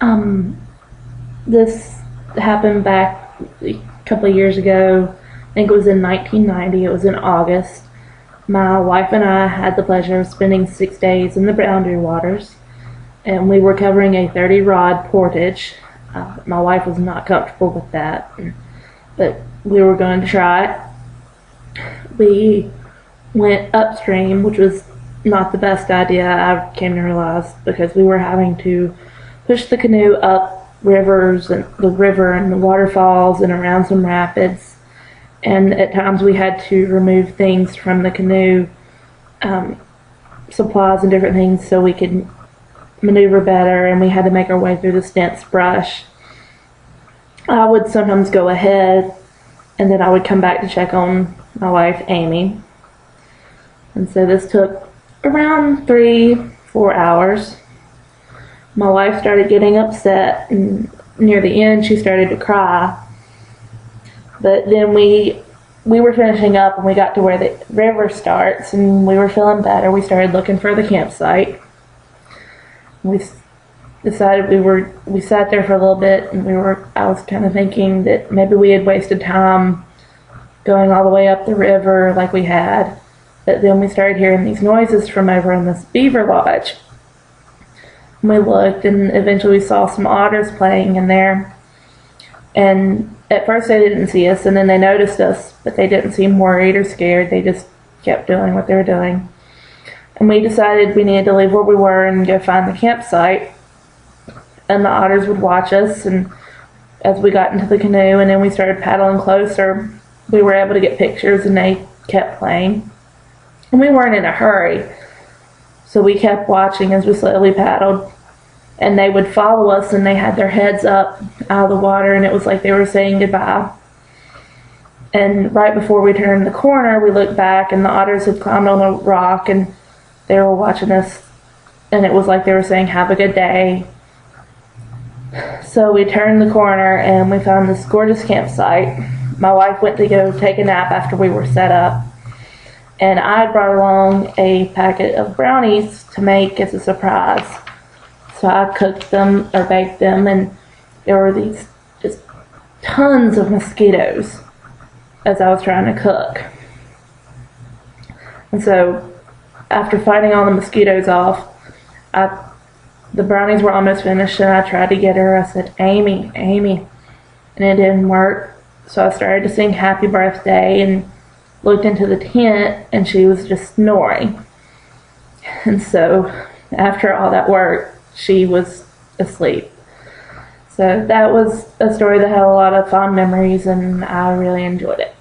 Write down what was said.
Um, this happened back a couple of years ago. I think it was in 1990. It was in August. My wife and I had the pleasure of spending 6 days in the Boundary Waters, and we were covering a 30-rod portage. My wife was not comfortable with that, but we were going to try it. We went upstream, which was not the best idea, I came to realize, because we were having to push the canoe up rivers and the river and the waterfalls and around some rapids, and at times we had to remove things from the canoe, supplies and different things, so we could maneuver better, and we had to make our way through this dense brush. I would sometimes go ahead, and then I would come back to check on my wife, Amy. And so this took around 3-4 hours. My wife started getting upset, and near the end she started to cry. But then we were finishing up, and we got to where the river starts, and we were feeling better. We started looking for the campsite. We decided we sat there for a little bit, and I was kind of thinking that maybe we had wasted time going all the way up the river like we had. But then we started hearing these noises from over in this beaver lodge. And we looked, and eventually we saw some otters playing in there. And at first they didn't see us, and then they noticed us, but they didn't seem worried or scared. They just kept doing what they were doing. And we decided we needed to leave where we were and go find the campsite. And the otters would watch us, and as we got into the canoe and then we started paddling closer, we were able to get pictures, and they kept playing. And we weren't in a hurry, so we kept watching as we slowly paddled. And they would follow us, and they had their heads up out of the water, and it was like they were saying goodbye. And right before we turned the corner, we looked back, and the otters had climbed on a rock, and they were watching us, and it was like they were saying, "Have a good day." So we turned the corner, and we found this gorgeous campsite. My wife went to go take a nap after we were set up, and I brought along a packet of brownies to make as a surprise. So I cooked them, or baked them, and there were these just tons of mosquitoes as I was trying to cook. And so after fighting all the mosquitoes off, the brownies were almost finished, and I tried to get her. I said, "Amy, Amy," and it didn't work. So I started to sing "Happy Birthday" and looked into the tent, and she was just snoring. And so after all that work, she was asleep. So that was a story that had a lot of fond memories, and I really enjoyed it.